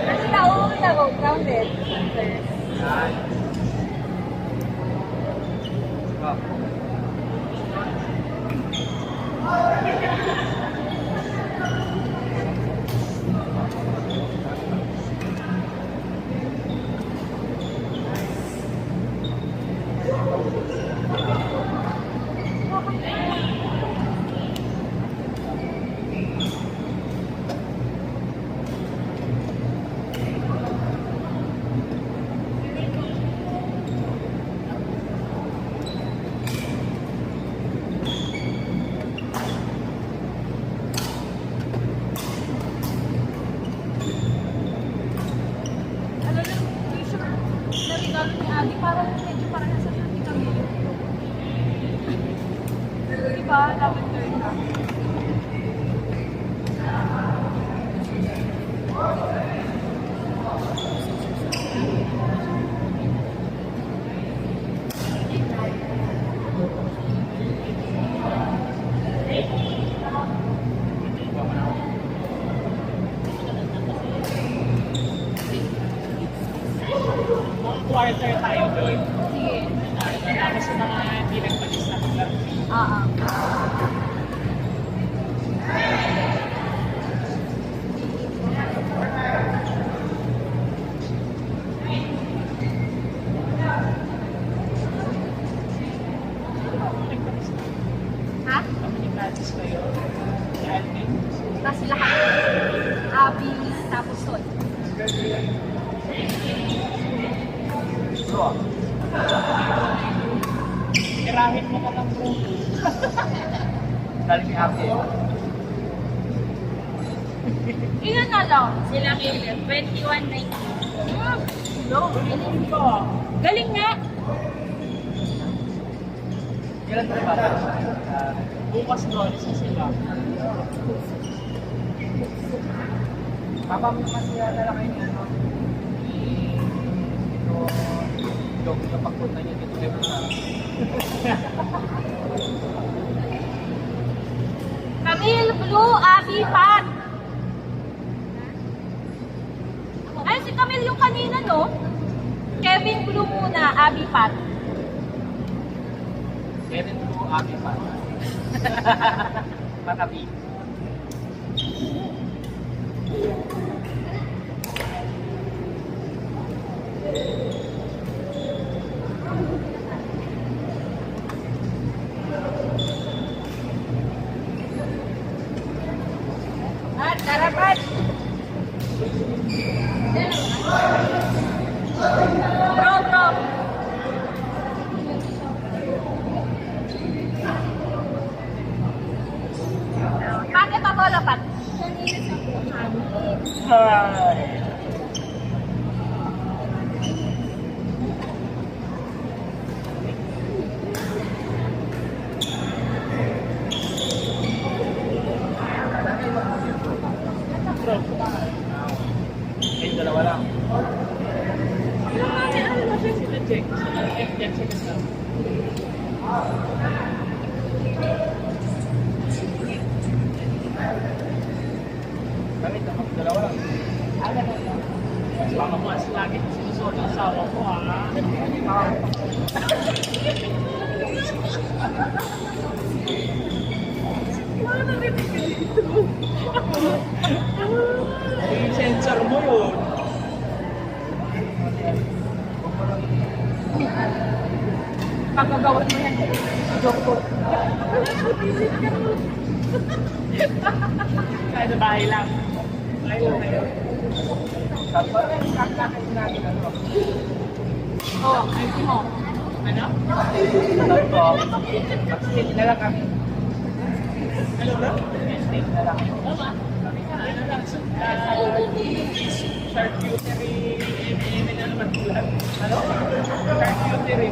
Kasi nauna ko, grounded. Parang medyo parang nasa sabi kami. Diba? Lavender na. Quarter tayo doon. Sige. Tapos yung mga hindi nagpalis na lang. Ha? Kami ni Francis kayo. Si Alvin. Tapos lahat. Abby, tapos Sol. Tirahin mo ka lang bro. Dali ni Abby. Ilan na lang? Sila kayo, 21.90. No, galing ko. Galing nga! Kailan tayo ba? Bukas doon, isa sila. Papamilipas nila na lang kayo niya, no? Yung pagpunta niya dito din sa... Camille, Blue, Abby, Pat. Ay, si Camille yung kanina, no? Kevin, Blue muna, Abby, Pat. Kevin Blue, Abby pa. Matabi. At, tarapat! Bro. Bakit pa bola, Pat? Hi! Ay, dalawa lang. Sila check. Sila check sa kami, dalawa lang. Baka mas lagi sinusunod ang asawa ko, ha? Yung sensor mo yun. Pagkagawa mo yan. Joke ko. Kaya sa bahay lang. Bahay lang na yun. Kakakain natin ano? Oo, ay mo. Ano? Ano po? Mag-steak na lang kami. Ano bro? Steak na lang. Ano lang? Charcuterie. Ano naman ulan? Ano? Charcuterie.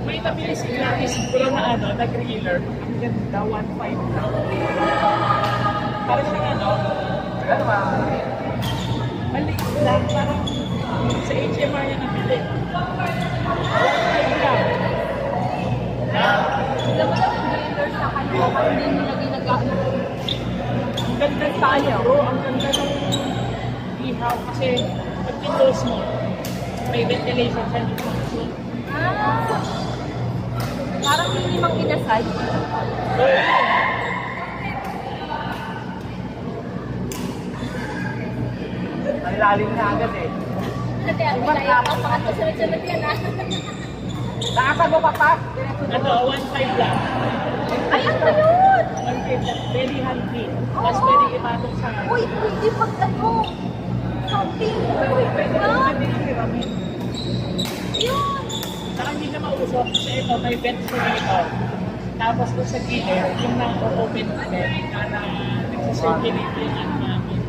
May nabili si Gladys siguro na ano, na griller. Ang ganda, 1.5 lang. Parang siyang ano ba? Maliit lang, parang sa HMR niya nabili. 1.5 lang. Alam mo lang, grillers sa kanya, hindi nila ginagawa. Ang ganda tayo. Bro, ang ganda ng ihaw kasi pag pindos mo, may ventilation siya dito. Ah, parang hindi mang inasal. Ang lalim na agad eh. Ate, ako tayo pa mga kasunod-sunod yan ah. Nakasan mo pa pa? Ano, 1.5 lang. Ay, ano yun? 1.5 lang. Very handy. Mas pwede ipatok sa Uy, pwede pag ano, shopping. Uy, pwede na. Pwede yung pyramid. Yun. Saka hindi na mausok kasi ito may vent sa dito. Tapos kung sa gilid, yung na-open ulit na nagsisirculate yung ano namin.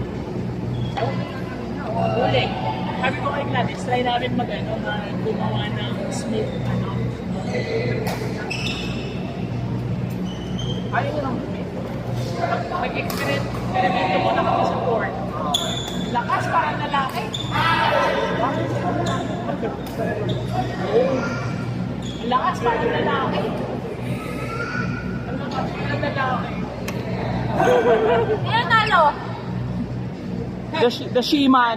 Ulit. Sabi ko kay Gladys, try namin gumawa ng smooth ano. Ayaw nyo lang smooth. Mag-experiment mo na kami sa board. Lakas parang lalaki. Lakas parang lalaki. Ang lakas parang lalaki. Ilan talo? The She-Man.